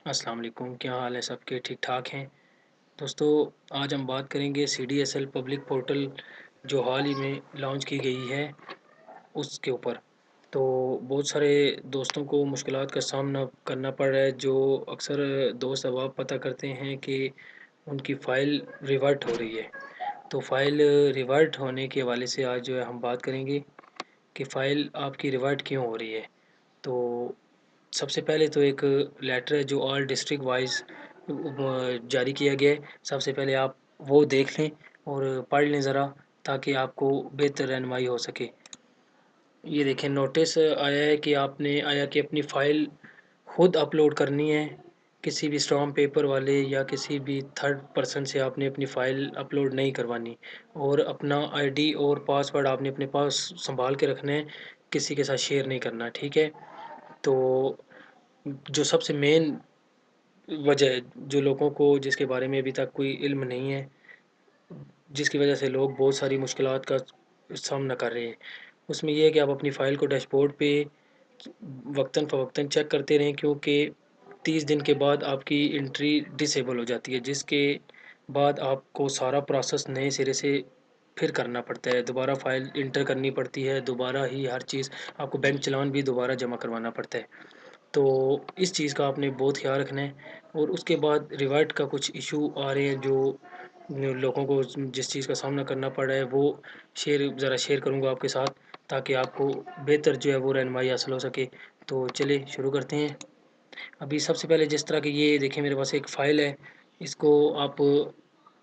अस्सलाम वालेकुम, क्या हाल है सबके? ठीक ठाक हैं दोस्तों। आज हम बात करेंगे CDSL पब्लिक पोर्टल जो हाल ही में लॉन्च की गई है उसके ऊपर। तो बहुत सारे दोस्तों को मुश्किलात का सामना करना पड़ रहा है। जो अक्सर दोस्त अब पता करते हैं कि उनकी फ़ाइल रिवर्ट हो रही है। तो फ़ाइल रिवर्ट होने के हवाले से आज जो है हम बात करेंगे कि फ़ाइल आपकी रिवर्ट क्यों हो रही है। तो सबसे पहले तो एक लेटर है जो ऑल डिस्ट्रिक्ट वाइज जारी किया गया है। सबसे पहले आप वो देख लें और पढ़ लें ज़रा, ताकि आपको बेहतर रहनुमाई हो सके। ये देखें, नोटिस आया है कि अपनी फ़ाइल खुद अपलोड करनी है। किसी भी स्टॉम्प पेपर वाले या किसी भी थर्ड पर्सन से आपने अपनी फ़ाइल अपलोड नहीं करवानी। और अपना आईडी और पासवर्ड आपने अपने पास संभाल के रखना है, किसी के साथ शेयर नहीं करना, ठीक है। तो जो सबसे मेन वजह है, जो लोगों को जिसके बारे में अभी तक कोई इल्म नहीं है, जिसकी वजह से लोग बहुत सारी मुश्किलात का सामना कर रहे हैं, उसमें यह है कि आप अपनी फ़ाइल को डैशबोर्ड पे वक्तन फ़वक्तन चेक करते रहें, क्योंकि 30 दिन के बाद आपकी एंट्री डिसेबल हो जाती है, जिसके बाद आपको सारा प्रोसेस नए सिरे से फिर करना पड़ता है। दोबारा फ़ाइल इंटर करनी पड़ती है, दोबारा ही हर चीज़, आपको बैंक चालान भी दोबारा जमा करवाना पड़ता है। तो इस चीज़ का आपने बहुत ख्याल रखना है। और उसके बाद रिवर्ट का कुछ इशू आ रहे हैं, जो लोगों को जिस चीज़ का सामना करना पड़ रहा है वो शेयर करूँगा आपके साथ, ताकि आपको बेहतर जो है वो रहनुमाई हासिल हो सके। तो चलिए शुरू करते हैं। अभी सबसे पहले जिस तरह की ये देखिए, मेरे पास एक फ़ाइल है। इसको आप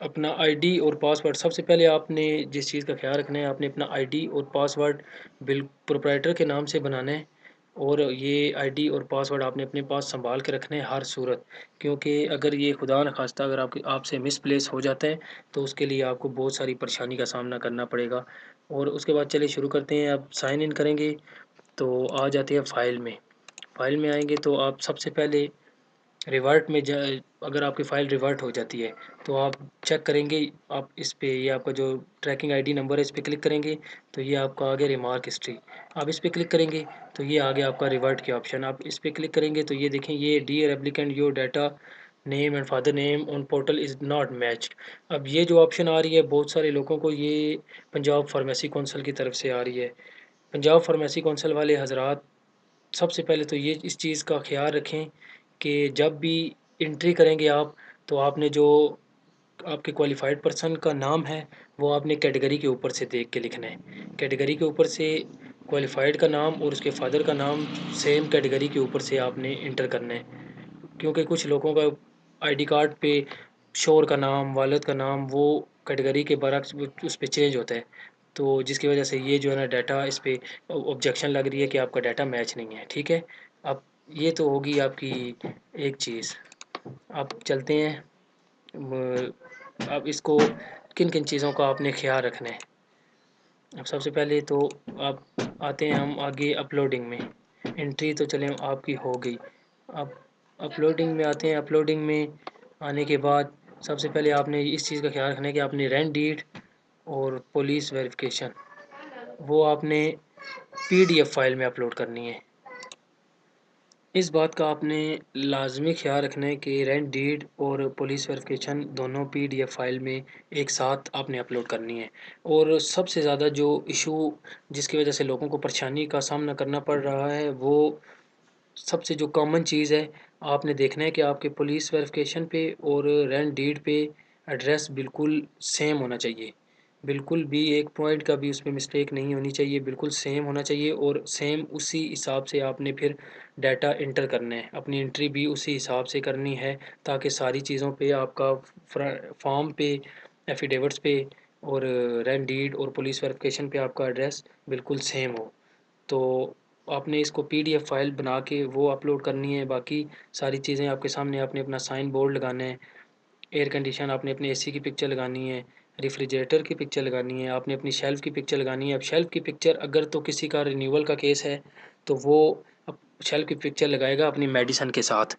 अपना आईडी और पासवर्ड, सबसे पहले आपने जिस चीज़ का ख्याल रखना है, आपने अपना आईडी और पासवर्ड बिल प्रोप्राइटर के नाम से बनाना है। और ये आईडी और पासवर्ड आपने अपने पास संभाल के रखने हैं हर सूरत, क्योंकि अगर ये खुदा न खास्ता अगर आपसे मिसप्लेस हो जाता है तो उसके लिए आपको बहुत सारी परेशानी का सामना करना पड़ेगा। और उसके बाद चलिए शुरू करते हैं। अब साइन इन करेंगे तो आ जाते हैं फ़ाइल में। फ़ाइल में आएंगे तो आप सबसे पहले रिवर्ट में जा अगर आपकी फ़ाइल रिवर्ट हो जाती है तो आप चेक करेंगे। आप इस पे, ये आपका जो ट्रैकिंग आईडी नंबर है, इस पे क्लिक करेंगे तो ये आपका आ गया रिमार्क हिस्ट्री। आप इस पे क्लिक करेंगे तो ये आ गया आपका रिवर्ट के ऑप्शन। आप इस पे क्लिक करेंगे तो ये देखें, ये dear applicant your data name and father name on portal is not matched. अब ये जो ऑप्शन आ रही है, बहुत सारे लोगों को ये पंजाब फार्मेसी कौंसिल की तरफ से आ रही है। पंजाब फार्मेसी कौंसिल वाले हजरात, सबसे पहले तो ये इस चीज़ का ख्याल रखें कि जब भी एंट्री करेंगे आप, तो आपने जो आपके क्वालिफाइड पर्सन का नाम है वो आपने कैटेगरी के ऊपर से देख के लिखना है। कैटेगरी के ऊपर से क्वालिफाइड का नाम और उसके फादर का नाम सेम कैटेगरी के ऊपर से आपने इंटर करना है। क्योंकि कुछ लोगों का आईडी कार्ड पे शोहर का नाम, वालिद का नाम, वो कैटेगरी के बरक्स उस पे चेंज होता है। तो जिसकी वजह से ये जो है ना, डाटा इस पे ऑब्जेक्शन लग रही है कि आपका डाटा मैच नहीं है, ठीक है। अब ये तो होगी आपकी एक चीज़। अब चलते हैं। अब इसको किन किन चीज़ों का आपने ख्याल रखना है। अब सबसे पहले तो आप आते हैं हम आगे अपलोडिंग में। एंट्री तो चलें आपकी हो गई। अब अपलोडिंग में आते हैं। अपलोडिंग में आने के बाद सबसे पहले आपने इस चीज़ का ख्याल रखना है कि आपने रेंट डीड और पुलिस वेरिफिकेशन वो आपने PDF फाइल में अपलोड करनी है। इस बात का आपने लाजमी ख्याल रखना है कि रेंट डीड और पुलिस वेरिफिकेशन दोनों PDF फाइल में एक साथ आपने अपलोड करनी है। और सबसे ज़्यादा जो इशू जिसकी वजह से लोगों को परेशानी का सामना करना पड़ रहा है, वो सबसे जो कॉमन चीज़ है, आपने देखना है कि आपके पुलिस वेरिफिकेशन पे और रेंट डीड पे एड्रेस बिल्कुल सेम होना चाहिए। बिल्कुल भी एक पॉइंट का भी उसमें मिस्टेक नहीं होनी चाहिए, बिल्कुल सेम होना चाहिए। और सेम उसी हिसाब से आपने फिर डाटा इंटर करना है, अपनी एंट्री भी उसी हिसाब से करनी है, ताकि सारी चीज़ों पे आपका फॉर्म पे, एफिडेविट्स पे और रेंट डीड और पुलिस वेरिफिकेशन पे आपका एड्रेस बिल्कुल सेम हो। तो आपने इसको PDF फाइल बना के वो अपलोड करनी है। बाकी सारी चीज़ें आपके सामने, आपने अपना साइन बोर्ड लगाना है, एयर कंडीशन आपने अपने AC की पिक्चर लगानी है, रेफ्रिजरेटर की पिक्चर लगानी है, आपने अपनी शेल्फ़ की पिक्चर लगानी है। अब शेल्फ़ की पिक्चर, अगर तो किसी का रिन्यूअल का केस है तो वो अब शेल्फ़ की पिक्चर लगाएगा अपनी मेडिसन के साथ।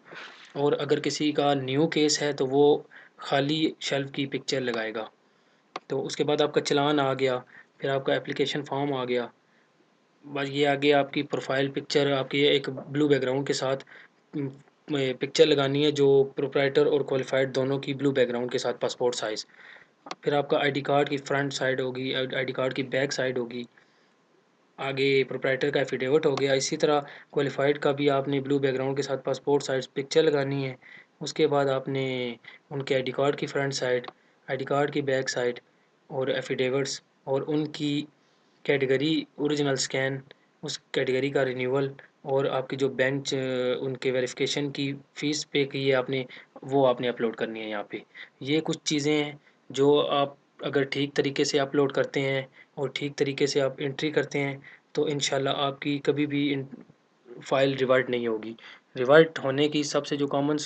और अगर किसी का न्यू केस है तो वो खाली शेल्फ़ की पिक्चर लगाएगा। तो उसके बाद आपका चालान आ गया, फिर आपका एप्लीकेशन फॉर्म आ गया। बस ये आगे आपकी प्रोफाइल पिक्चर आपकी एक ब्लू बैकग्राउंड के साथ पिक्चर लगानी है जो प्रोप्राइटर और क्वालिफाइड दोनों की ब्लू बैकग्राउंड के साथ पासपोर्ट साइज़। फिर आपका आईडी कार्ड की फ्रंट साइड होगी, आईडी कार्ड की बैक साइड होगी, आगे प्रोप्राइटर का एफिडेविट हो गया। इसी तरह क्वालिफाइड का भी आपने ब्लू बैकग्राउंड के साथ पासपोर्ट साइज पिक्चर लगानी है। उसके बाद आपने उनके आईडी कार्ड की फ्रंट साइड, आईडी कार्ड की बैक साइड और एफिडेविट्स और उनकी कैटेगरी ओरिजिनल स्कैन, उस कैटेगरी का रिन्यूअल और आपकी जो बेंच उनके वेरिफिकेशन की फ़ीस पे की है आपने, वो आपने अपलोड करनी है यहाँ पे। ये कुछ चीज़ें हैं जो आप अगर ठीक तरीके से अपलोड करते हैं और ठीक तरीके से आप एंट्री करते हैं तो इंशाल्लाह आपकी कभी भी फ़ाइल रिवर्ट नहीं होगी। रिवर्ट होने की सबसे जो कॉमन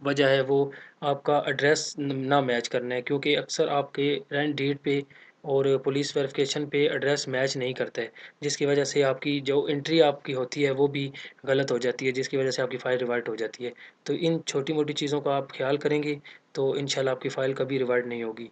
वजह है वो आपका एड्रेस ना मैच करना है, क्योंकि अक्सर आपके रेंट डीड पे और पुलिस वेरिफिकेशन पे एड्रेस मैच नहीं करता है, जिसकी वजह से आपकी जो एंट्री आपकी होती है वो भी गलत हो जाती है, जिसकी वजह से आपकी फ़ाइल रिवर्ट हो जाती है। तो इन छोटी मोटी चीज़ों का आप ख्याल करेंगे तो इंशाल्लाह आपकी फ़ाइल कभी रिवर्ट नहीं होगी।